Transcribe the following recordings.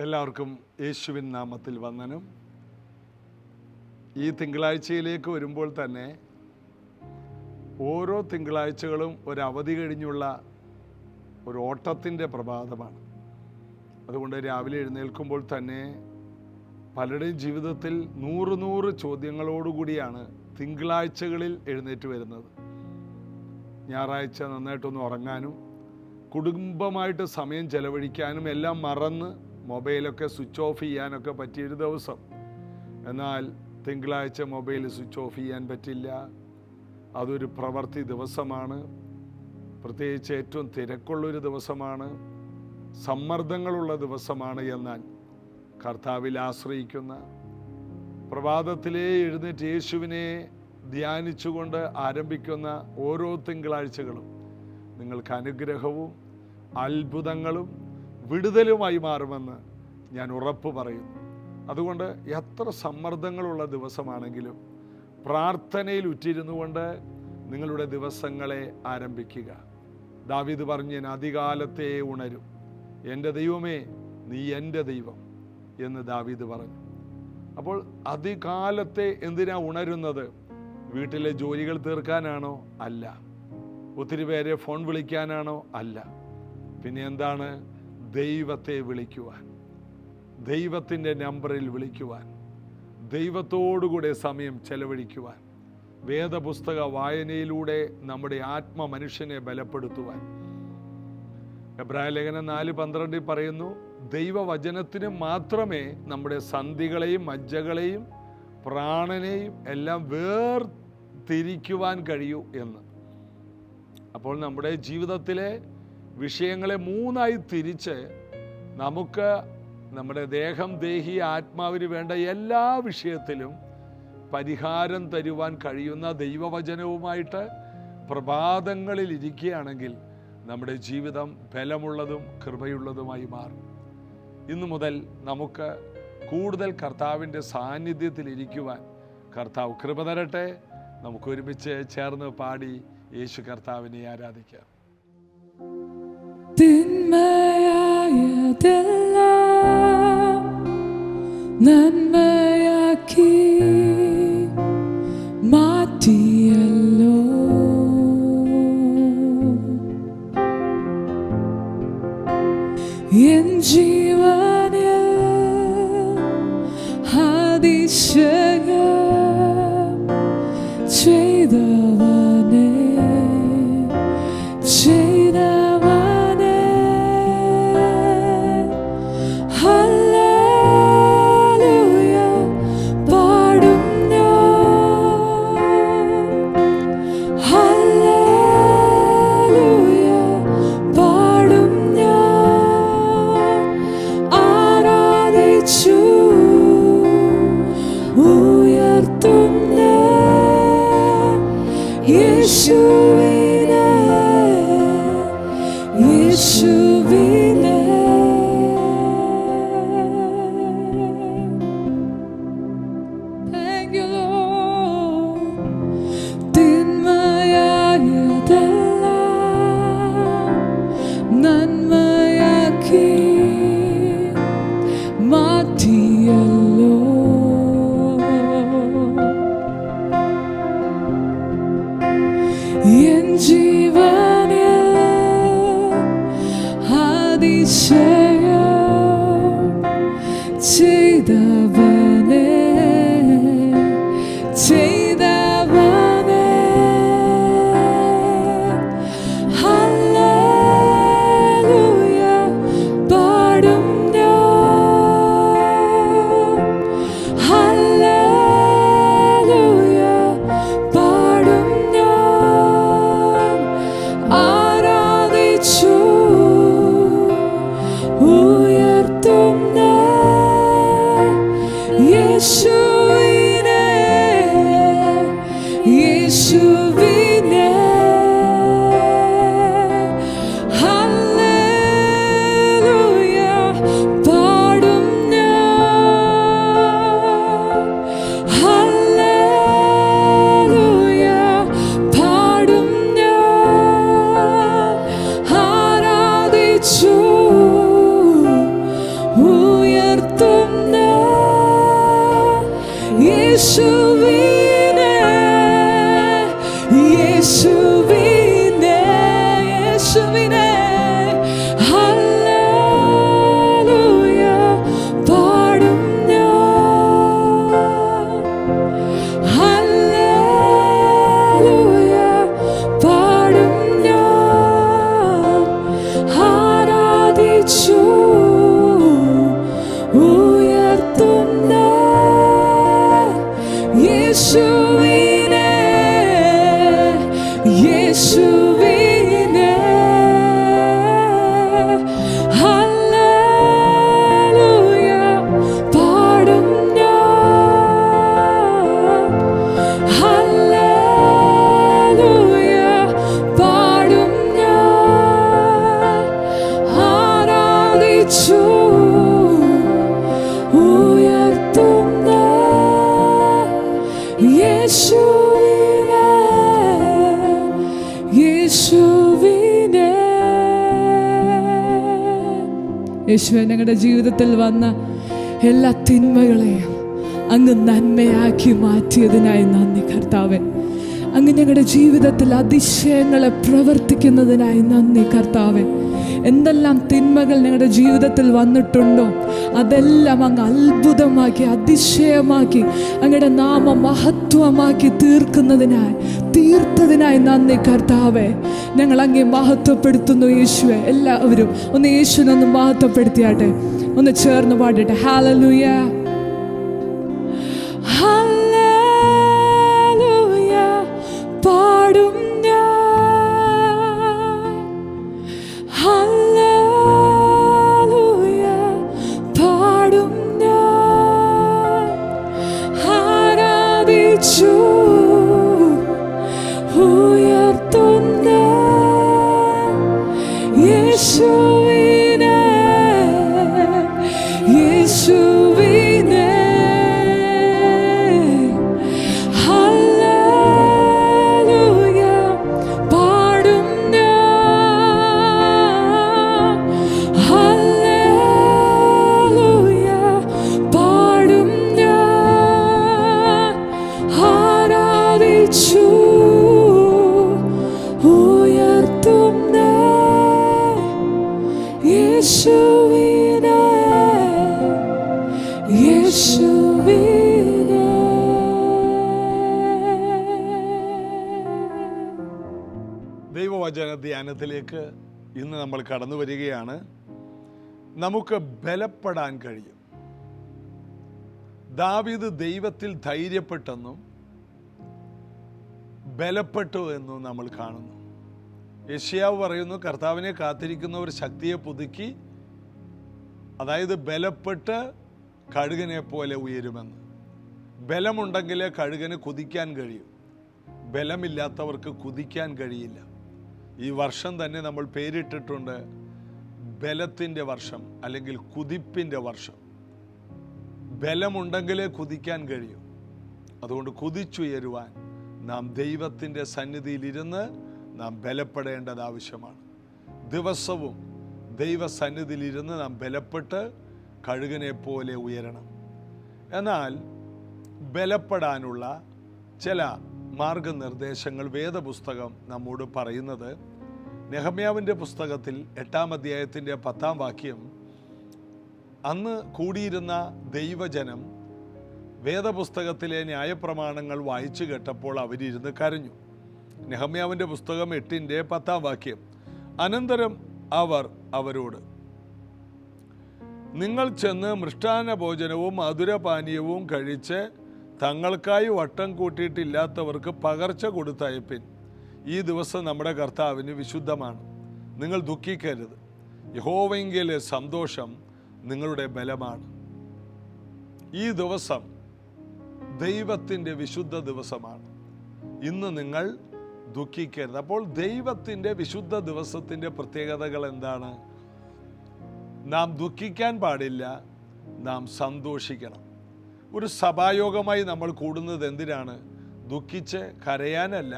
എല്ലാവർക്കും യേശുവിൻ നാമത്തിൽ വന്ദനം. ഈ തിങ്കളാഴ്ചയിലേക്ക് വരുമ്പോൾ തന്നെ ഓരോ തിങ്കളാഴ്ചകളും ഒരു അവധി കഴിഞ്ഞുള്ള ഒരു ഓട്ടത്തിൻ്റെ പ്രഭാതമാണ്. അതുകൊണ്ട് രാവിലെ എഴുന്നേൽക്കുമ്പോൾ തന്നെ പലരുടെയും ജീവിതത്തിൽ നൂറ് ചോദ്യങ്ങളോടുകൂടിയാണ് തിങ്കളാഴ്ചകളിൽ എഴുന്നേറ്റ് വരുന്നത്. ഞായറാഴ്ച നന്നായിട്ടൊന്ന് ഉറങ്ങാനും കുടുംബമായിട്ട് സമയം ചെലവഴിക്കാനും എല്ലാം മറന്ന് മൊബൈലൊക്കെ സ്വിച്ച് ഓഫ് ചെയ്യാനൊക്കെ പറ്റിയൊരു ദിവസം. എന്നാൽ തിങ്കളാഴ്ച മൊബൈൽ സ്വിച്ച് ഓഫ് ചെയ്യാൻ പറ്റില്ല. അതൊരു പ്രവൃത്തി ദിവസമാണ്. പ്രത്യേകിച്ച് ഏറ്റവും തിരക്കുള്ളൊരു ദിവസമാണ്, സമ്മർദ്ദങ്ങളുള്ള ദിവസമാണ്. എന്നാൽ കർത്താവിൽ ആശ്രയിക്കുന്ന, പ്രഭാതത്തിലേ എഴുന്നേറ്റ് യേശുവിനെ ധ്യാനിച്ചുകൊണ്ട് ആരംഭിക്കുന്ന ഓരോ തിങ്കളാഴ്ചകളും നിങ്ങൾക്ക് അനുഗ്രഹവും അത്ഭുതങ്ങളും വിടുതലുമായി മാറുമെന്ന് ഞാൻ ഉറപ്പ് പറയുന്നു. അതുകൊണ്ട് എത്ര സമ്മർദ്ദങ്ങളുള്ള ദിവസമാണെങ്കിലും പ്രാർത്ഥനയിൽ ഉറ്റിരുന്നു കൊണ്ട് നിങ്ങളുടെ ദിവസങ്ങളെ ആരംഭിക്കുക. ദാവീദ് പറഞ്ഞു, ഞാൻ അതികാലത്തെ ഉണരും, എൻ്റെ ദൈവമേ നീ എൻ്റെ ദൈവം എന്ന് ദാവീദ് പറഞ്ഞു. അപ്പോൾ അതികാലത്തെ എന്തിനാ ഉണരുന്നത്? വീട്ടിലെ ജോലികൾ തീർക്കാനാണോ? അല്ല. ഒത്തിരി പേരെ ഫോൺ വിളിക്കാനാണോ? അല്ല. പിന്നെ എന്താണ്? ദൈവത്തെ വിളിക്കുവാൻ, ദൈവത്തിൻ്റെ നമ്പറിൽ വിളിക്കുവാൻ, ദൈവത്തോടുകൂടെ സമയം ചെലവഴിക്കുവാൻ, വേദപുസ്തക വായനയിലൂടെ നമ്മുടെ ആത്മമനുഷ്യനെ ബലപ്പെടുത്തുവാൻ. എബ്രായ ലേഖനം 4:12 പറയുന്നു, ദൈവവചനത്തിന് മാത്രമേ നമ്മുടെ സന്ധികളെയും മജ്ജകളെയും പ്രാണനെയും എല്ലാം വേർതിരിക്കുവാൻ കഴിയൂ എന്ന്. അപ്പോൾ നമ്മുടെ ജീവിതത്തിലെ വിഷയങ്ങളെ മൂന്നായി തിരിച്ച് നമുക്ക് നമ്മുടെ ദേഹം, ദേഹി, ആത്മാവിന് വേണ്ട എല്ലാ വിഷയത്തിലും പരിഹാരം തരുവാൻ കഴിയുന്ന ദൈവവചനവുമായിട്ട് പ്രഭാതങ്ങളിൽ ഇരിക്കുകയാണെങ്കിൽ നമ്മുടെ ജീവിതം ബലമുള്ളതും കൃപയുള്ളതുമായി മാറും. ഇന്നു മുതൽ നമുക്ക് കൂടുതൽ കർത്താവിൻ്റെ സാന്നിധ്യത്തിൽ ഇരിക്കുവാൻ കർത്താവ് കൃപ തരട്ടെ. നമുക്ക് ഒരുമിച്ച് ചേർന്ന് പാടി യേശു കർത്താവിനെ ആരാധിക്കാം. തിന്മയായതെല്ലാം നന്മയാക്കി മാറ്റിയല്ലോ, എൻ ജീവനിൽ അതിശയം ചെയ്തവനെ യേശുവേ, ഞങ്ങളുടെ ജീവിതത്തിൽ വന്ന എല്ലാ തിന്മകളെയും അങ്ങ് നന്മയാക്കി മാറ്റിയതിനായി നന്ദി കർത്താവേ. അങ്ങ് ഞങ്ങളുടെ ജീവിതത്തിൽ അതിശയങ്ങളെ പ്രവർത്തിക്കുന്നതിനായി നന്ദി കർത്താവേ. എന്തെല്ലാം തിന്മകൾ ഞങ്ങളുടെ ജീവിതത്തിൽ വന്നിട്ടുണ്ടോ അതെല്ലാം അങ്ങ് അത്ഭുതമാക്കി അതിശയമാക്കി അങ്ങയുടെ നാമം മഹത്വമാക്കി തീർത്തതിനായി നന്ദി കർത്താവേ. ഞങ്ങൾ അങ്ങേ മഹത്വപ്പെടുത്തുന്നു യേശുവേ. എല്ലാവരും ഒന്ന് യേശുവിനെ ഒന്ന് മഹത്വപ്പെടുത്തിയാട്ടെ, ഒന്ന് ചേർന്ന് പാടട്ടെ. ഹല്ലേലൂയ, ഹല്ലേലൂയ പാടും ഞാൻ, ഹല്ലേലൂയ പാടും ഞാൻ, ആരാധിച്ചു ഉയർത്തുന്ന യേശുവിനെ, യേശുവിനെ. ഹല്ലേലൂയ പാടും ഞാൻ, ഹല്ലേലൂയ പാടും ഞാൻ, ആരാധിച്ചു ഉയർത്തുന്ന യേശുവിനെ, യേശുവിനെ. ദൈവവചന ധ്യാനത്തിലേക്ക് ഇന്ന് നമ്മൾ കടന്നു വരികയാണ്. നമുക്ക് ബലപ്പെടാൻ കഴിയും. ദാവീദ് ദൈവത്തിൽ ധൈര്യപ്പെട്ടെന്നും ബലപ്പെട്ടു എന്നും നമ്മൾ കാണുന്നു. യെശയ്യാവ് പറയുന്നു, കർത്താവിനെ കാത്തിരിക്കുന്നവർ ശക്തിയെ പുതുക്കി, അതായത് ബലപ്പെട്ട് കഴുകനെ പോലെ ഉയരുമെന്ന്. ബലമുണ്ടെങ്കിൽ കഴുകന് കുതിക്കാൻ കഴിയും, ബലമില്ലാത്തവർക്ക് കുതിക്കാൻ കഴിയില്ല. ഈ വർഷം തന്നെ നമ്മൾ പേരിട്ടിട്ടുണ്ട് ബലത്തിൻ്റെ വർഷം, അല്ലെങ്കിൽ കുതിപ്പിൻ്റെ വർഷം. ബലമുണ്ടെങ്കിലേ കുതിക്കാൻ കഴിയും. അതുകൊണ്ട് കുതിച്ചുയരുവാൻ നാം ദൈവത്തിൻ്റെ സന്നിധിയിലിരുന്ന് നാം ബലപ്പെടേണ്ടത് ആവശ്യമാണ്. ദിവസവും ദൈവസന്നിധിയിലിരുന്ന് നാം ബലപ്പെട്ട് കഴുകനെ പോലെ ഉയരണം. എന്നാൽ ബലപ്പെടാനുള്ള ചില മാർഗനിർദ്ദേശങ്ങൾ വേദപുസ്തകം നമ്മോട് പറയുന്നത്, നെഹമ്യാവിൻ്റെ പുസ്തകത്തിൽ 8-ാം അധ്യായത്തിൻ്റെ 10-ാം വാക്യം, അന്ന് കൂടിയിരുന്ന ദൈവജനം വേദപുസ്തകത്തിലെ ന്യായപ്രമാണങ്ങൾ വായിച്ചു കേട്ടപ്പോൾ അവരിരുന്ന് കരഞ്ഞു. നെഹമ്യാവിൻ്റെ പുസ്തകം 8-ന്റെ 10-ാം വാക്യം, അനന്തരം അവർ അവരോട്, നിങ്ങൾ ചെന്ന് മൃഷ്ടാന്ന ഭോജനവും മധുരപാനീയവും കഴിച്ച് തങ്ങൾക്കായി വട്ടം കൂട്ടിയിട്ടില്ലാത്തവർക്ക് പകർച്ച കൊടുത്തയപ്പിൻ. ഈ ദിവസം നമ്മുടെ കർത്താവിന് വിശുദ്ധമാണ്. നിങ്ങൾ ദുഃഖിക്കരുത്. യഹോവയെങ്കിലെ സന്തോഷം നിങ്ങളുടെ ബലമാണ്. ഈ ദിവസം ദൈവത്തിൻ്റെ വിശുദ്ധ ദിവസമാണ്. ഇന്ന് നിങ്ങൾ ദുഃഖിക്കരുത്. അപ്പോൾ ദൈവത്തിൻ്റെ വിശുദ്ധ ദിവസത്തിൻ്റെ പ്രത്യേകതകൾ എന്താണ്? നാം ദുഃഖിക്കാൻ പാടില്ല, നാം സന്തോഷിക്കണം. ഒരു സഭായോഗമായി നമ്മൾ കൂടുന്നത് എന്തിനാണ്? ദുഃഖിച്ച് കരയാനല്ല,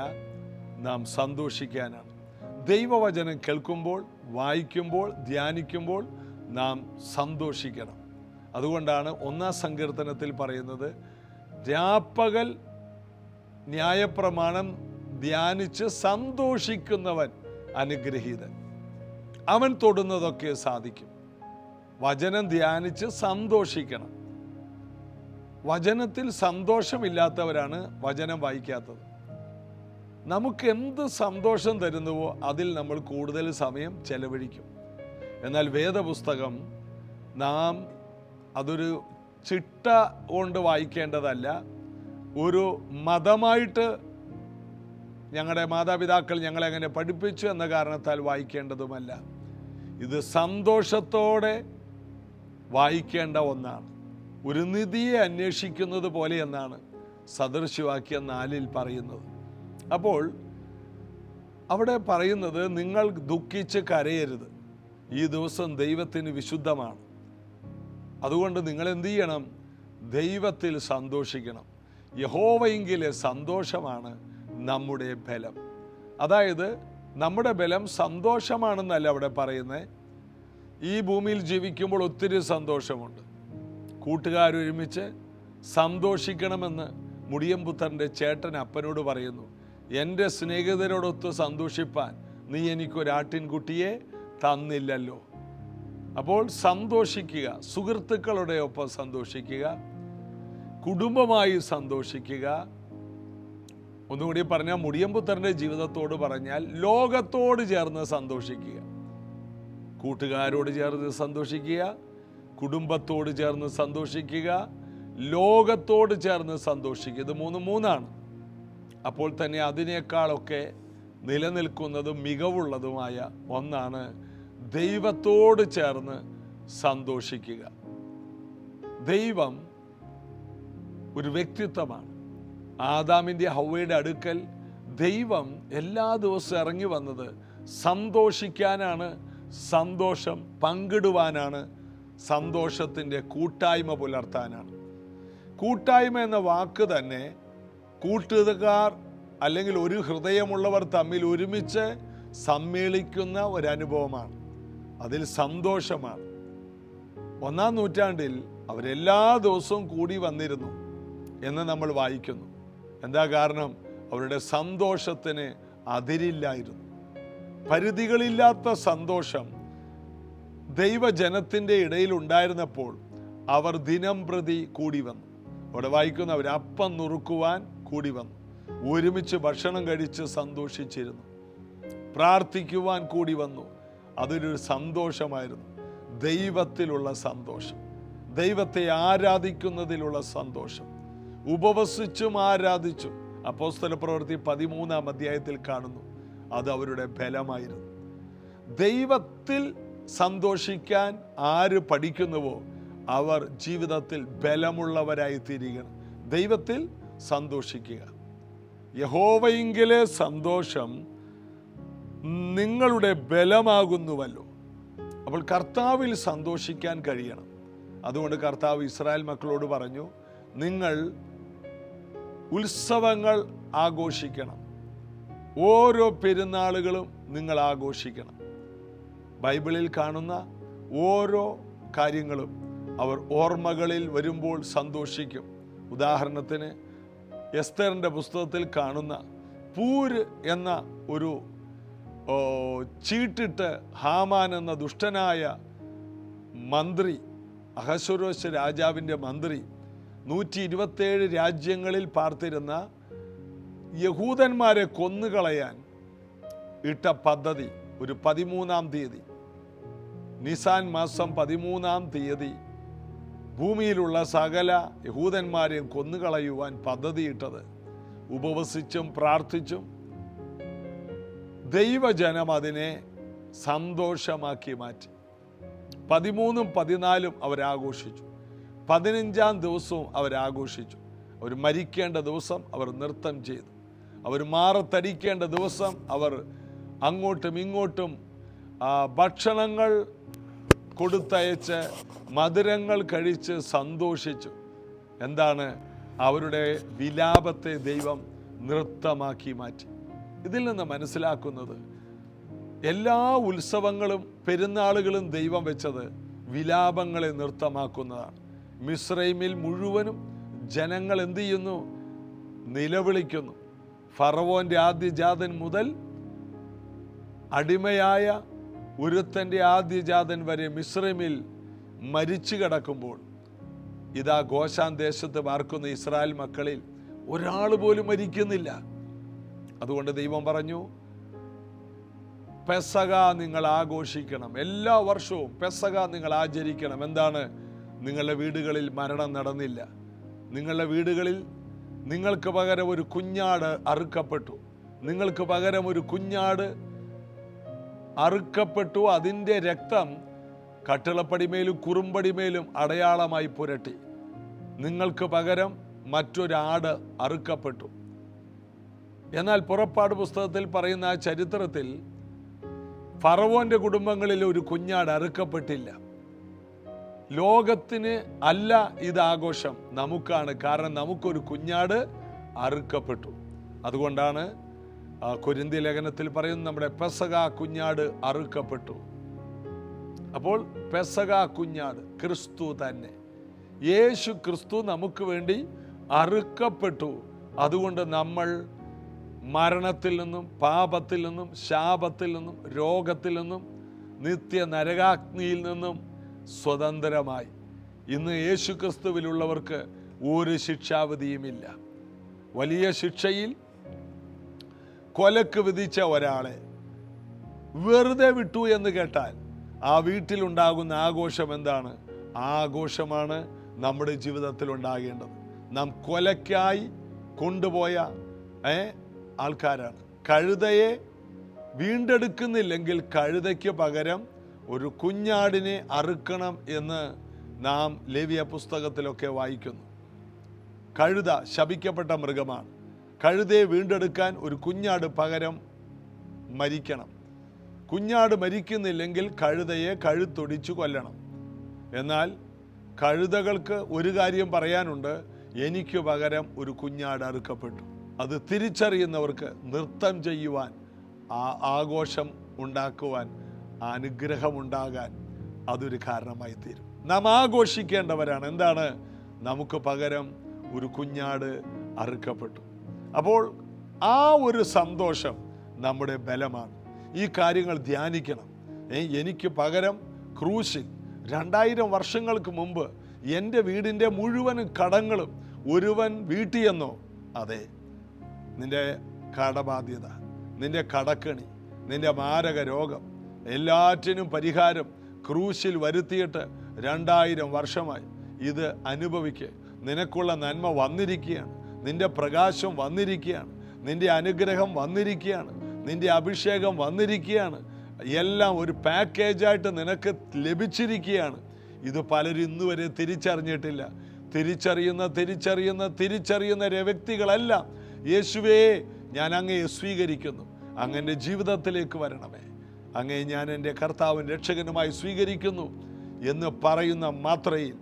നാം സന്തോഷിക്കാനാണ്. ദൈവവചനം കേൾക്കുമ്പോൾ, വായിക്കുമ്പോൾ, ധ്യാനിക്കുമ്പോൾ നാം സന്തോഷിക്കണം. അതുകൊണ്ടാണ് 1-ാം സങ്കീർത്തനത്തിൽ പറയുന്നത്, രാപ്പകൽ ന്യായപ്രമാണം ധ്യാനിച്ച് സന്തോഷിക്കുന്നവൻ അനുഗ്രഹീതൻ. അവൻ തൊടുന്നതൊക്കെ സാധിക്കും. വചനം ധ്യാനിച്ച് സന്തോഷിക്കണം. വചനത്തിൽ സന്തോഷമില്ലാത്തവരാണ് വചനം വായിക്കാത്തത്. നമുക്ക് എന്ത് സന്തോഷം തരുന്നുവോ അതിൽ നമ്മൾ കൂടുതൽ സമയം ചെലവഴിക്കും. എന്നാൽ വേദപുസ്തകം നാം അതൊരു ചിട്ട കൊണ്ട് വായിക്കേണ്ടതല്ല, ഒരു മതമായിട്ട് ഞങ്ങളുടെ മാതാപിതാക്കൾ ഞങ്ങളെ അങ്ങനെ പഠിപ്പിച്ചു എന്ന കാരണത്താൽ വായിക്കേണ്ടതുമല്ല. ഇത് സന്തോഷത്തോടെ വായിക്കേണ്ട ഒന്നാണ്. ഒരു നിധിയെ അന്വേഷിക്കുന്നത് പോലെ എന്നാണ് സദൃശവാക്യം 4 പറയുന്നത്. അപ്പോൾ അവിടെ പറയുന്നത്, നിങ്ങൾ ദുഃഖിച്ച് കരയരുത്, ഈ ദിവസം ദൈവത്തിന് വിശുദ്ധമാണ്. അതുകൊണ്ട് നിങ്ങൾ എന്ത് ചെയ്യണം? ദൈവത്തിൽ സന്തോഷിക്കണം. യഹോവയെങ്കിലെ സന്തോഷമാണ് നമ്മുടെ ബലം. അതായത് നമ്മുടെ ബലം സന്തോഷമാണെന്നല്ല അവിടെ പറയുന്നത്. ഈ ഭൂമിയിൽ ജീവിക്കുമ്പോൾ ഒത്തിരി സന്തോഷമുണ്ട്. കൂട്ടുകാരൊരുമിച്ച് സന്തോഷിക്കണമെന്ന് മുടിയംപുത്രൻ്റെ ചേട്ടൻ അപ്പനോട് പറയുന്നു. എൻ്റെ സ്നേഹിതരോടൊത്ത് സന്തോഷിപ്പാൻ നീ എനിക്കൊരാട്ടിൻകുട്ടിയെ തന്നില്ലല്ലോ. അപ്പോൾ സന്തോഷിക്കുക, സുഹൃത്തുക്കളുടെ ഒപ്പം സന്തോഷിക്കുക, കുടുംബമായി സന്തോഷിക്കുക. ഒന്നുകൂടി പറഞ്ഞാൽ, മുടിയംപുത്രൻ്റെ ജീവിതത്തോട് പറഞ്ഞാൽ ലോകത്തോട് ചേർന്ന് സന്തോഷിക്കുക. കൂട്ടുകാരോട് ചേർന്ന് സന്തോഷിക്കുക, കുടുംബത്തോട് ചേർന്ന് സന്തോഷിക്കുക, ലോകത്തോട് ചേർന്ന് സന്തോഷിക്കുക. ഇത് മൂന്നാണ്. അപ്പോൾ തന്നെ അതിനേക്കാളൊക്കെ നിലനിൽക്കുന്നതും മികവുള്ളതുമായ ഒന്നാണ് ദൈവത്തോട് ചേർന്ന് സന്തോഷിക്കുക. ദൈവം ഒരു വ്യക്തിത്വമാണ്. ആദാമിൻ്റെ ഹവ്വയുടെ അടുക്കൽ ദൈവം എല്ലാ ദിവസവും ഇറങ്ങി വന്നത് സന്തോഷിക്കാനാണ്, സന്തോഷം പങ്കിടുവാനാണ്, സന്തോഷത്തിൻ്റെ കൂട്ടായ്മ പുലർത്താനാണ്. കൂട്ടായ്മ എന്ന വാക്ക് തന്നെ കൂട്ടുകാർ അല്ലെങ്കിൽ ഒരു ഹൃദയമുള്ളവർ തമ്മിൽ ഒരുമിച്ച് സമ്മേളിക്കുന്ന ഒരനുഭവമാണ്. അതിൽ സന്തോഷമാണ്. 1-ാം നൂറ്റാണ്ടിൽ അവരെല്ലാ ദിവസവും കൂടി വന്നിരുന്നു എന്ന് നമ്മൾ വായിക്കുന്നു. എന്താ കാരണം? അവരുടെ സന്തോഷത്തിന് അതിരില്ലായിരുന്നു. പരിധികളില്ലാത്ത സന്തോഷം ദൈവജനത്തിൻ്റെ ഇടയിൽ ഉണ്ടായിരുന്നപ്പോൾ അവർ ദിനം പ്രതി കൂടി വന്നു. അവിടെ വായിക്കുന്ന, അവർ അപ്പം നുറുക്കുവാൻ കൂടി വന്നു, ഒരുമിച്ച് ഭക്ഷണം കഴിച്ച് സന്തോഷിച്ചിരുന്നു, പ്രാർത്ഥിക്കുവാൻ കൂടി വന്നു. അതൊരു സന്തോഷമായിരുന്നു. ദൈവത്തിലുള്ള സന്തോഷം, ദൈവത്തെ ആരാധിക്കുന്നതിലുള്ള സന്തോഷം. ഉപവസിച്ചും ആരാധിച്ചും അപ്പോസ്തലപ്രവൃത്തി 13-ാം അധ്യായത്തിൽ കാണുന്നു. അത് അവരുടെ ബലമായിരുന്നു. ദൈവത്തിൽ സന്തോഷിക്കാൻ ആര് പഠിക്കുന്നുവോ അവർ ജീവിതത്തിൽ ബലമുള്ളവരായി തീരുകയാണ്. ദൈവത്തിൽ സന്തോഷിക്കുക. യഹോവയെങ്കിലെ സന്തോഷം നിങ്ങളുടെ ബലമാകുന്നുവല്ലോ. അപ്പോൾ കർത്താവിൽ സന്തോഷിക്കാൻ കഴിയണം. അതുകൊണ്ട് കർത്താവ് ഇസ്രായേൽ മക്കളോട് പറഞ്ഞു, നിങ്ങൾ ഉത്സവങ്ങൾ ആഘോഷിക്കണം, ഓരോ പെരുന്നാളുകളും നിങ്ങൾ ആഘോഷിക്കണം. ബൈബിളിൽ കാണുന്ന ഓരോ കാര്യങ്ങളും അവർ ഓർമ്മകളിൽ വരുമ്പോൾ സന്തോഷിക്കും. ഉദാഹരണത്തിന് എസ്തറിൻ്റെ പുസ്തകത്തിൽ കാണുന്ന പൂര് എന്ന ഒരു ചീട്ടിട്ട് ഹാമാൻ എന്ന ദുഷ്ടനായ മന്ത്രി, അഹശ്വേരോശ് രാജാവിൻ്റെ മന്ത്രി, 127 രാജ്യങ്ങളിൽ പാർത്തിരുന്ന യഹൂദന്മാരെ കൊന്നുകളയാൻ ഇട്ട പദ്ധതി ഒരു 13-ാം തീയതി, നിസാൻ മാസം 13-ാം തീയതി ഭൂമിയിലുള്ള സകല യഹൂദന്മാരെയും കൊന്നുകളയുവാൻ പദ്ധതിയിട്ടത് ഉപവസിച്ചും പ്രാർത്ഥിച്ചും ദൈവജനം അതിനെ സന്തോഷമാക്കി മാറ്റി. 13ഉം 14ഉം അവരാഘോഷിച്ചു. 15-ാം ദിവസവും അവരാഘോഷിച്ചു. അവർ മരിക്കേണ്ട ദിവസം അവർ നൃത്തം ചെയ്തു. അവർ മാറത്തടിക്കേണ്ട ദിവസം അവർ അങ്ങോട്ടും ഇങ്ങോട്ടും ഭക്ഷണങ്ങൾ കൊടുത്തയച്ച് മധുരങ്ങൾ കഴിച്ച് സന്തോഷിച്ചു. എന്താണ്? അവരുടെ വിലാപത്തെ ദൈവം നൃത്തമാക്കി മാറ്റി. ഇതിൽ നിന്ന് മനസ്സിലാക്കുന്നത്, എല്ലാ ഉത്സവങ്ങളും പെരുന്നാളുകളും ദൈവം വെച്ചത് വിലാപങ്ങളെ നൃത്തമാക്കുന്നതാണ്. മിസ്രൈമിൽ മുഴുവനും ജനങ്ങൾ എന്ത് ചെയ്യുന്നു? നിലവിളിക്കുന്നു. ഫറവോന്റെ ആദ്യജാതൻ മുതൽ അടിമയായ ഒരുത്തൻ്റെ ആദ്യജാതൻ വരെ മിസ്രൈമിൽ മരിച്ചു കിടക്കുമ്പോൾ ഇതാ ഗോശാൻ ദേശത്ത് പാർക്കുന്ന ഇസ്രായേൽ മക്കളിൽ ഒരാൾ പോലും മരിക്കുന്നില്ല. അതുകൊണ്ട് ദൈവം പറഞ്ഞു, പെസക നിങ്ങൾ ആഘോഷിക്കണം, എല്ലാ വർഷവും പെസക നിങ്ങൾ ആചരിക്കണം. എന്താണ്? നിങ്ങളുടെ വീടുകളിൽ മരണം നടന്നില്ല. നിങ്ങളുടെ വീടുകളിൽ നിങ്ങൾക്ക് പകരം ഒരു കുഞ്ഞാട് അറുക്കപ്പെട്ടു. നിങ്ങൾക്ക് പകരം ഒരു കുഞ്ഞാട് അറുക്കപ്പെട്ടു. അതിൻ്റെ രക്തം കട്ടിളപ്പടിമേലും കുറുമ്പടിമേലും അടയാളമായി പുരട്ടി. നിങ്ങൾക്ക് പകരം മറ്റൊരാട് അറുക്കപ്പെട്ടു. എന്നാൽ പുറപ്പാട് പുസ്തകത്തിൽ പറയുന്ന ആ ചരിത്രത്തിൽ ഫറവോന്റെ കുടുംബങ്ങളിൽ ഒരു കുഞ്ഞാട് അറുക്കപ്പെട്ടില്ല. ലോകത്തിന് അല്ല ഇത് ആഘോഷം, നമുക്കാണ്. കാരണം നമുക്കൊരു കുഞ്ഞാട് അറുക്കപ്പെട്ടു. അതുകൊണ്ടാണ് കൊരിന്ത്യ ലേഖനത്തിൽ പറയുന്നത് നമ്മുടെ പെസക കുഞ്ഞാട് അറുക്കപ്പെട്ടു. അപ്പോൾ പെസക കുഞ്ഞാട് ക്രിസ്തു തന്നെ, യേശു ക്രിസ്തു നമുക്ക് വേണ്ടി അറുക്കപ്പെട്ടു. അതുകൊണ്ട് നമ്മൾ മരണത്തിൽ നിന്നും പാപത്തിൽ നിന്നും ശാപത്തിൽ നിന്നും രോഗത്തിൽ നിന്നും നിത്യ നരകാഗ്നിയിൽ നിന്നും സ്വതന്ത്രമായി. ഇന്ന് യേശു ക്രിസ്തുവിലുള്ളവർക്ക് ഒരു ശിക്ഷാവിധിയുമില്ല. വലിയ ശിക്ഷയിൽ കൊലക്ക് വിധിച്ച ഒരാളെ വെറുതെ വിട്ടു എന്ന് കേട്ടാൽ ആ വീട്ടിലുണ്ടാകുന്ന ആഘോഷം എന്താണ്? ആഘോഷമാണ് നമ്മുടെ ജീവിതത്തിൽ ഉണ്ടാകേണ്ടത്. നാം കൊലയ്ക്കായി കൊണ്ടുപോയ ആൾക്കാരാണ്. കഴുതയെ വീണ്ടെടുക്കുന്നില്ലെങ്കിൽ കഴുതയ്ക്ക് പകരം ഒരു കുഞ്ഞാടിനെ അറുക്കണം എന്ന് നാം ലേവ്യ പുസ്തകത്തിലൊക്കെ വായിക്കുന്നു. കഴുത ശപിക്കപ്പെട്ട മൃഗമാണ്. കഴുതയെ വീണ്ടെടുക്കാൻ ഒരു കുഞ്ഞാട് പകരം മരിക്കണം. കുഞ്ഞാട് മരിക്കുന്നില്ലെങ്കിൽ കഴുതയെ കഴുത്തൊടിച്ചു കൊല്ലണം. എന്നാൽ കഴുതകൾക്ക് ഒരു കാര്യം പറയാനുണ്ട്, എനിക്ക് പകരം ഒരു കുഞ്ഞാട് അറുക്കപ്പെട്ടു. അത് തിരിച്ചറിയുന്നവർക്ക് നൃത്തം ചെയ്യുവാൻ, ആഘോഷം ഉണ്ടാക്കുവാൻ, അനുഗ്രഹമുണ്ടാകാൻ അതൊരു കാരണമായി തീരും. നാം ആഘോഷിക്കേണ്ടവരാണ്. എന്താണ്? നമുക്ക് പകരം ഒരു കുഞ്ഞാട് അറുക്കപ്പെട്ടു. അപ്പോൾ ആ ഒരു സന്തോഷം നമ്മുടെ ബലമാണ്. ഈ കാര്യങ്ങൾ ധ്യാനിക്കണം. എനിക്ക് പകരം ക്രൂശിൽ 2000 വർഷങ്ങൾക്ക് മുമ്പ് എൻ്റെ വീടിൻ്റെ മുഴുവൻ കടങ്ങളും ഒരുവൻ വീട്ടിയെന്നോ? അതെ, നിന്റെ കടബാധ്യത, നിന്റെ കടക്കണി, നിന്റെ മാരക രോഗം, എല്ലാറ്റിനും പരിഹാരം ക്രൂശിൽ വരുത്തിയിട്ട് 2000 വർഷമായി. ഇത് അനുഭവിക്ക്. നിനക്കുള്ള നന്മ വന്നിരിക്കുകയാണ്, നിന്റെ പ്രകാശം വന്നിരിക്കുകയാണ്, നിന്റെ അനുഗ്രഹം വന്നിരിക്കുകയാണ്, നിന്റെ അഭിഷേകം വന്നിരിക്കുകയാണ്. എല്ലാം ഒരു പാക്കേജായിട്ട് നിനക്ക് ലഭിച്ചിരിക്കുകയാണ്. ഇത് പലരും ഇന്നുവരെ തിരിച്ചറിഞ്ഞിട്ടില്ല. തിരിച്ചറിയുന്ന വ്യക്തികളെല്ലാം യേശുവേ, ഞാൻ അങ്ങയെ സ്വീകരിക്കുന്നു, അങ്ങൻ്റെ ജീവിതത്തിലേക്ക് വരണമേ, അങ്ങയെ ഞാൻ എൻ്റെ കർത്താവും രക്ഷകനുമായി സ്വീകരിക്കുന്നു എന്ന് പറയുന്ന മാത്രയിൽ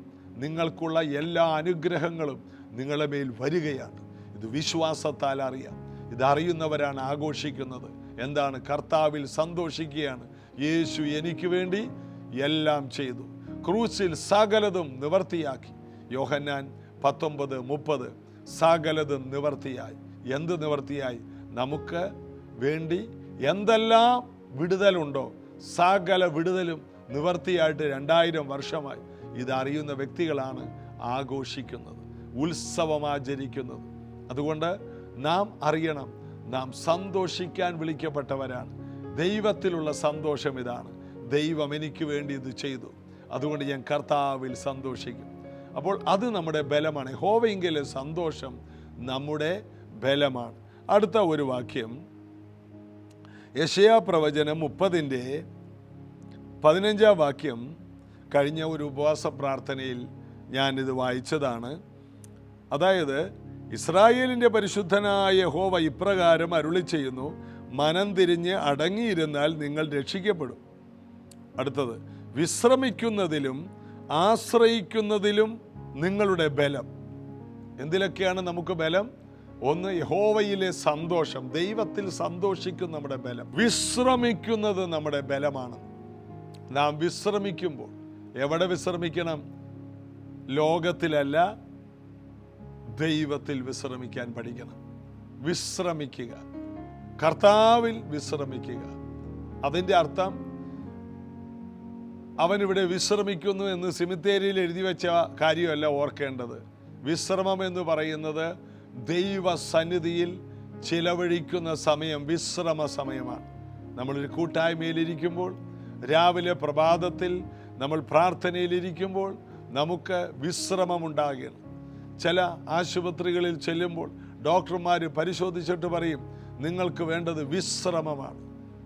നിങ്ങൾക്കുള്ള എല്ലാ അനുഗ്രഹങ്ങളും നിങ്ങളുടെ മേൽ വരികയാണ്. ഇത് വിശ്വാസത്താൽ അറിയാം. ഇതറിയുന്നവരാണ് ആഘോഷിക്കുന്നത്. എന്താണ്? കർത്താവിൽ സന്തോഷിക്കുകയാണ്. യേശു എനിക്ക് വേണ്ടി എല്ലാം ചെയ്തു. ക്രൂശിൽ സകലതും നിവർത്തിയാക്കി. യോഹന്നാൻ 19:30 സകലതും നിവർത്തിയായി. എന്ത് നിവർത്തിയായി? നമുക്ക് വേണ്ടി എന്തെല്ലാം വിടുതലുണ്ടോ സകല വിടുതലും നിവർത്തിയായിട്ട് 2000 വർഷമായി. ഇതറിയുന്ന വ്യക്തികളാണ് ആഘോഷിക്കുന്നത്, ഉത്സവം ആചരിക്കുന്നത്. അതുകൊണ്ട് നാം അറിയണം, നാം സന്തോഷിക്കാൻ വിളിക്കപ്പെട്ടവരാണ്. ദൈവത്തിലുള്ള സന്തോഷം ഇതാണ്. ദൈവം എനിക്ക് വേണ്ടി ഇത് ചെയ്തു, അതുകൊണ്ട് ഞാൻ കർത്താവിൽ സന്തോഷിക്കും. അപ്പോൾ അത് നമ്മുടെ ബലമാണ്. യഹോവയിങ്കലെ സന്തോഷം നമ്മുടെ ബലമാണ്. അടുത്ത ഒരു വാക്യം യെശയ്യാ പ്രവചനം 30:15 വാക്യം. കഴിഞ്ഞ ഒരു ഉപവാസ പ്രാർത്ഥനയിൽ ഞാനിത് വായിച്ചതാണ്. അതായത്, ഇസ്രായേലിൻ്റെ പരിശുദ്ധനായ യഹോവ ഇപ്രകാരം അരുളി ചെയ്യുന്നു, മനം തിരിഞ്ഞ് അടങ്ങിയിരുന്നാൽ നിങ്ങൾ രക്ഷിക്കപ്പെടും. അടുത്തത്, വിശ്രമിക്കുന്നതിലും ആശ്രയിക്കുന്നതിലും നിങ്ങളുടെ ബലം. എന്തിലൊക്കെയാണ് നമുക്ക് ബലം? ഒന്ന്, യഹോവയിലെ സന്തോഷം, ദൈവത്തിൽ സന്തോഷിക്കും നമ്മുടെ ബലം. വിശ്രമിക്കുന്നത് നമ്മുടെ ബലമാണ്. നാം വിശ്രമിക്കുമ്പോൾ എവിടെ വിശ്രമിക്കണം? ലോകത്തിലല്ല, ദൈവത്തിൽ വിശ്രമിക്കാൻ പഠിക്കണം. വിശ്രമിക്കുക, കർത്താവിൽ വിശ്രമിക്കുക. അതിൻ്റെ അർത്ഥം അവനിവിടെ വിശ്രമിക്കുന്നു എന്ന് സിമിത്തേരിയിൽ എഴുതി വെച്ച കാര്യമല്ല ഓർക്കേണ്ടത്. വിശ്രമം എന്ന് പറയുന്നത് ദൈവസന്നിധിയിൽ ചിലവഴിക്കുന്ന സമയം വിശ്രമ സമയമാണ്. നമ്മളൊരു കൂട്ടായ്മയിലിരിക്കുമ്പോൾ, രാവിലെ പ്രഭാതത്തിൽ നമ്മൾ പ്രാർത്ഥനയിലിരിക്കുമ്പോൾ നമുക്ക് വിശ്രമമുണ്ടാകണം. ചില ആശുപത്രികളിൽ ചെല്ലുമ്പോൾ ഡോക്ടർമാർ പരിശോധിച്ചിട്ട് പറയും, നിങ്ങൾക്ക് വേണ്ടത് വിശ്രമമാണ്.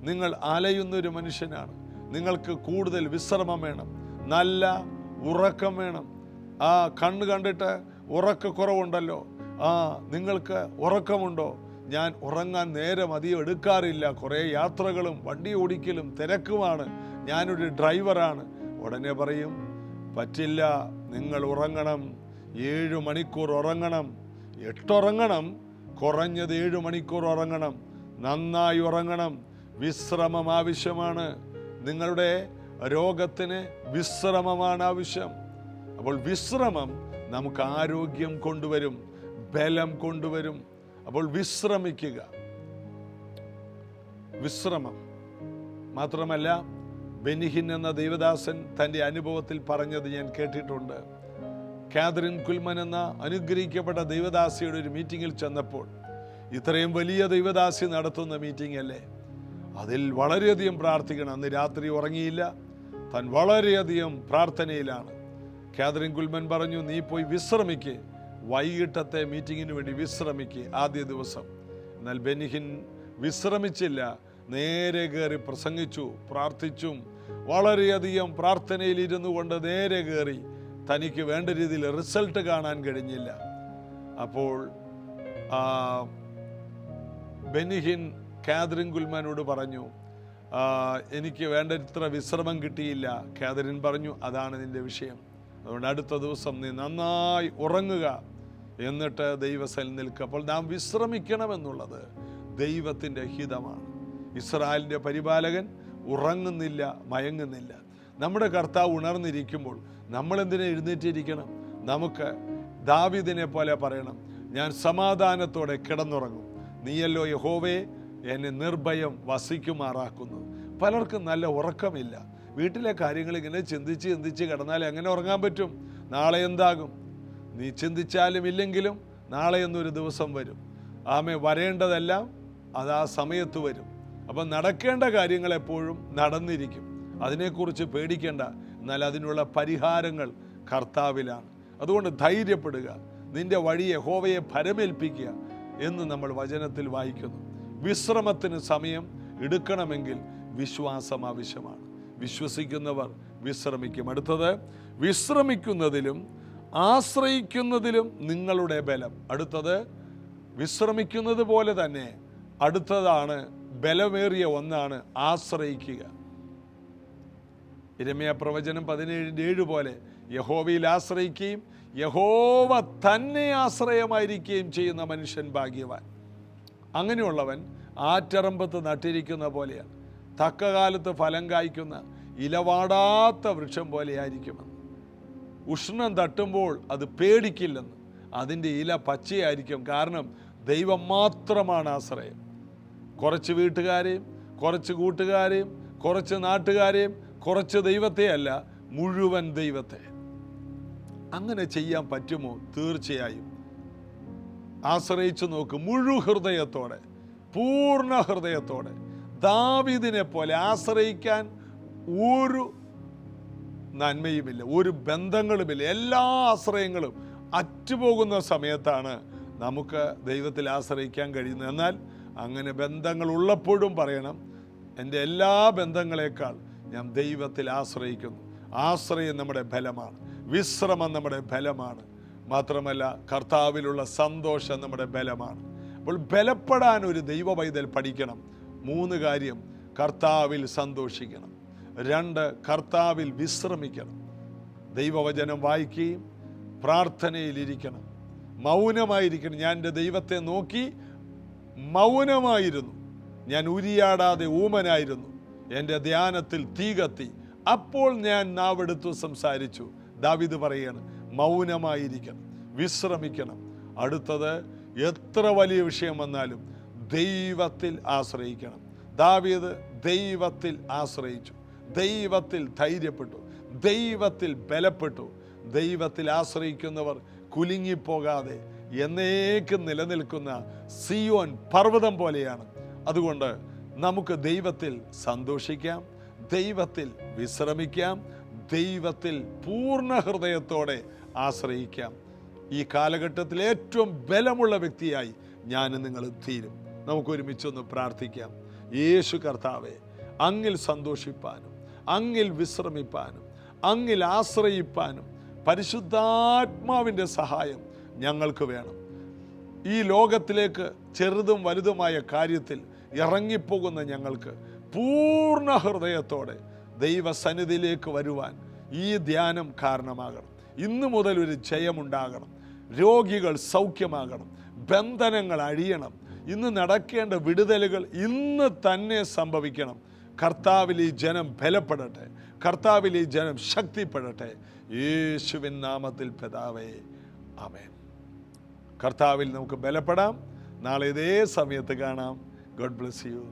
നിങ്ങൾ അലയുന്നൊരു മനുഷ്യനാണ്, നിങ്ങൾക്ക് കൂടുതൽ വിശ്രമം വേണം, നല്ല ഉറക്കം വേണം. കണ്ണ് കണ്ടിട്ട് ഉറക്കക്കുറവുണ്ടല്ലോ, നിങ്ങൾക്ക് ഉറക്കമുണ്ടോ? ഞാൻ ഉറങ്ങാൻ നേരം അധികം എടുക്കാറില്ല, കുറേ യാത്രകളും വണ്ടി ഓടിക്കലും തിരക്കുമാണ്, ഞാനൊരു ഡ്രൈവറാണ്. ഉടനെ പറയും, പറ്റില്ല, നിങ്ങൾ ഉറങ്ങണം, 7 മണിക്കൂർ ഉറങ്ങണം, 8 ഉറങ്ങണം, കുറഞ്ഞത് 7 മണിക്കൂർ ഉറങ്ങണം, നന്നായി ഉറങ്ങണം. വിശ്രമം ആവശ്യമാണ്. നിങ്ങളുടെ രോഗത്തിന് വിശ്രമമാണ് ആവശ്യം. അപ്പോൾ വിശ്രമം നമുക്ക് ആരോഗ്യം കൊണ്ടുവരും, ബലം കൊണ്ടുവരും. അപ്പോൾ വിശ്രമിക്കുക. വിശ്രമം മാത്രമല്ല, ബെനിഹിൻ എന്ന ദൈവദാസൻ തൻ്റെ അനുഭവത്തിൽ പറഞ്ഞത് ഞാൻ കേട്ടിട്ടുണ്ട്. കാതറിൻ കുൽമൻ എന്ന അനുഗ്രഹിക്കപ്പെട്ട ദൈവദാസിയുടെ ഒരു മീറ്റിങ്ങിൽ ചെന്നപ്പോൾ, ഇത്രയും വലിയ ദൈവദാസി നടത്തുന്ന മീറ്റിംഗ് അല്ലേ, അതിൽ വളരെയധികം പ്രാർത്ഥിക്കണം. അന്ന് രാത്രി ഉറങ്ങിയില്ല, താൻ വളരെയധികം പ്രാർത്ഥനയിലാണ്. കാതറിൻ കുൽമൻ പറഞ്ഞു, നീ പോയി വിശ്രമിക്ക്, വൈകിട്ടത്തെ മീറ്റിങ്ങിന് വേണ്ടി വിശ്രമിക്ക് ആദ്യ ദിവസം. എന്നാൽ ബെനിഹിൻ വിശ്രമിച്ചില്ല, നേരെ കയറി പ്രസംഗിച്ചു, പ്രാർത്ഥിച്ചും വളരെയധികം പ്രാർത്ഥനയിലിരുന്നു കൊണ്ട് നേരെ കയറി. തനിക്ക് വേണ്ട രീതിയിൽ റിസൾട്ട് കാണാൻ കഴിഞ്ഞില്ല. അപ്പോൾ ബെനിഹിൻ കാതറിൻ കുൽമാനോട് പറഞ്ഞു, എനിക്ക് വേണ്ടത്ര വിശ്രമം കിട്ടിയില്ല. കാതറിൻ പറഞ്ഞു, അതാണ് നിന്റെ വിഷയം, അതുകൊണ്ട് അടുത്ത ദിവസം നീ നന്നായി ഉറങ്ങുക, എന്നിട്ട് ദൈവസന്നിധിയിൽ നിൽക്കുക. അപ്പോൾ നാം വിശ്രമിക്കണമെന്നുള്ളത് ദൈവത്തിൻ്റെ ഹിതമാണ്. ഇസ്രായേലിൻ്റെ പരിപാലകൻ ഉറങ്ങുന്നില്ല, മയങ്ങുന്നില്ല. നമ്മുടെ കർത്താവ് ഉണർന്നിരിക്കുമ്പോൾ നമ്മളെന്തിനെ എഴുന്നേറ്റിരിക്കണം? നമുക്ക് ദാവീദിനെ പോലെ പറയണം, ഞാൻ സമാധാനത്തോടെ കിടന്നുറങ്ങും, നീയല്ലോ യഹോവേ എന്നെ നിർഭയം വസിക്കുമാറാക്കുന്നു. പലർക്കും നല്ല ഉറക്കമില്ല. വീട്ടിലെ കാര്യങ്ങൾ ഇങ്ങനെ ചിന്തിച്ച് കിടന്നാൽ എങ്ങനെ ഉറങ്ങാൻ പറ്റും? നാളെ എന്താകും? നീ ചിന്തിച്ചാലും ഇല്ലെങ്കിലും നാളെ എന്നൊരു ദിവസം വരും. വരേണ്ടതെല്ലാം അത് ആ സമയത്ത് വരും. അപ്പം നടക്കേണ്ട കാര്യങ്ങൾ എപ്പോഴും നടന്നിരിക്കും. അതിനെക്കുറിച്ച് പേടിക്കേണ്ട. എന്നാൽ അതിനുള്ള പരിഹാരങ്ങൾ കർത്താവിലാണ്. അതുകൊണ്ട് ധൈര്യപ്പെടുക, നിന്റെ വഴി യഹോവയെ ഭരമേൽപ്പിക്കുക എന്ന് നമ്മൾ വചനത്തിൽ വായിക്കുന്നു. വിശ്രമത്തിന് സമയം എടുക്കണമെങ്കിൽ വിശ്വാസം ആവശ്യമാണ്. വിശ്വസിക്കുന്നവർ വിശ്രമിക്കും. അടുത്തത്, വിശ്രമിക്കുന്നതിലും ആശ്രയിക്കുന്നതിലും നിങ്ങളുടെ ബലം. അടുത്തത്, വിശ്രമിക്കുന്നത് പോലെ തന്നെ അടുത്തതാണ്, ബലമേറിയ ഒന്നാണ് ആശ്രയിക്കുക. യിരെമ്യാ പ്രവചനം 17:7 പോലെ യഹോവയിൽ ആശ്രയിക്കുകയും യഹോവ തന്നെ ആശ്രയമായിരിക്കുകയും ചെയ്യുന്ന മനുഷ്യൻ ഭാഗ്യവാൻ. അങ്ങനെയുള്ളവൻ ആറ്ററമ്പത്ത് നട്ടിരിക്കുന്ന പോലെയാണ്, തക്ക കാലത്ത് ഫലം കായ്ക്കുന്ന ഇലവാടാത്ത വൃക്ഷം പോലെയായിരിക്കുമെന്ന്. ഉഷ്ണം തട്ടുമ്പോൾ അത് പേടിക്കില്ലെന്ന്. അതിൻ്റെ ഇല പച്ചയായിരിക്കും, കാരണം ദൈവം മാത്രമാണ് ആശ്രയം. കുറച്ച് വീട്ടുകാരെയും കുറച്ച് കൂട്ടുകാരെയും കുറച്ച് നാട്ടുകാരെയും കുറച്ച് ദൈവത്തെ അല്ല, മുഴുവൻ ദൈവത്തെ. അങ്ങനെ ചെയ്യാൻ പറ്റുമോ? തീർച്ചയായും. ആശ്രയിച്ചു നോക്ക്, മുഴുഹൃദയത്തോടെ, പൂർണ്ണ ഹൃദയത്തോടെ. ദാവീദിനെ പോലെ ആശ്രയിക്കാൻ ഒരു നന്മയുമില്ല, ഒരു ബന്ധങ്ങളുമില്ല. എല്ലാ ആശ്രയങ്ങളും അറ്റുപോകുന്ന സമയത്താണ് നമുക്ക് ദൈവത്തിൽ ആശ്രയിക്കാൻ കഴിയുന്നത്. എന്നാൽ അങ്ങനെ ബന്ധങ്ങൾ ഉള്ളപ്പോഴും പറയണം, എൻ്റെ എല്ലാ ബന്ധങ്ങളെക്കാൾ ഞാൻ ദൈവത്തിൽ ആശ്രയിക്കുന്നു. ആശ്രയം നമ്മുടെ ബലമാണ്, വിശ്രമം നമ്മുടെ ബലമാണ്. മാത്രമല്ല, കർത്താവിലുള്ള സന്തോഷം നമ്മുടെ ബലമാണ്. അപ്പോൾ ബലപ്പെടാൻ ഒരു ദൈവ പൈതൽ പഠിക്കണം. 3 കാര്യം: കർത്താവിൽ സന്തോഷിക്കണം, 2 കർത്താവിൽ വിശ്രമിക്കണം, ദൈവവചനം വായിക്കുകയും പ്രാർത്ഥനയിലിരിക്കണം, മൗനമായിരിക്കണം. ഞാൻ എൻ്റെ ദൈവത്തെ നോക്കി മൗനമായിരുന്നു, ഞാൻ ഉരിയാടാതെ ഊമനായിരുന്നു, എൻ്റെ ധ്യാനത്തിൽ തീ കത്തി, അപ്പോൾ ഞാൻ നാവെടുത്തു സംസാരിച്ചു. ദാവീദ് പറയാണ്, മൗനമായിരിക്കണം, വിശ്രമിക്കണം, അടുത്തത്, എത്ര വലിയ വിഷയം വന്നാലും ദൈവത്തിൽ ആശ്രയിക്കണം. ദാവീദ് ദൈവത്തിൽ ആശ്രയിച്ചു, ദൈവത്തിൽ ധൈര്യപ്പെട്ടു, ദൈവത്തിൽ ബലപ്പെട്ടു. ദൈവത്തിൽ ആശ്രയിക്കുന്നവർ കുലുങ്ങിപ്പോകാതെ എന്നേക്കും നിലനിൽക്കുന്ന സിയോൻ പർവ്വതം പോലെയാണ്. അതുകൊണ്ട് നമുക്ക് ദൈവത്തിൽ സന്തോഷിക്കാം, ദൈവത്തിൽ വിശ്രമിക്കാം, ദൈവത്തിൽ പൂർണ്ണ ഹൃദയത്തോടെ ആശ്രയിക്കാം. ഈ കാലഘട്ടത്തിൽ ഏറ്റവും ബലമുള്ള വ്യക്തിയായി ഞാനും നിങ്ങളും തീരും. നമുക്കൊരുമിച്ചൊന്ന് പ്രാർത്ഥിക്കാം. യേശു കർത്താവേ, അങ്ങിൽ സന്തോഷിപ്പാനും അങ്ങിൽ വിശ്രമിപ്പാനും അങ്ങിൽ ആശ്രയിപ്പാനും പരിശുദ്ധാത്മാവിൻ്റെ സഹായം ഞങ്ങൾക്ക് വേണം. ഈ ലോകത്തിലേക്ക് ചെറുതും വലുതുമായ കാര്യത്തിൽ ഇറങ്ങിപ്പോകുന്ന ഞങ്ങൾക്ക് പൂർണ്ണ ഹൃദയത്തോടെ ദൈവസന്നിധിയിലേക്ക് വരുവാൻ ഈ ധ്യാനം കാരണമാകണം. ഇന്നു മുതൽ ഒരു ജയമുണ്ടാകണം, രോഗികൾ സൗഖ്യമാകണം, ബന്ധനങ്ങൾ അഴിയണം. ഇന്ന് നടക്കേണ്ട വിടുതലുകൾ ഇന്ന് തന്നെ സംഭവിക്കണം. കർത്താവിൽ ഈ ജനം ബലപ്പെടട്ടെ, കർത്താവിൽ ഈ ജനം ശക്തിപ്പെടട്ടെ. യേശുവിൻ നാമത്തിൽ പിതാവേ, ആമേൻ. കർത്താവിൽ നമുക്ക് ബലപ്പെടാം. നാളെ ഇതേ സമയത്ത് കാണാം. God bless you.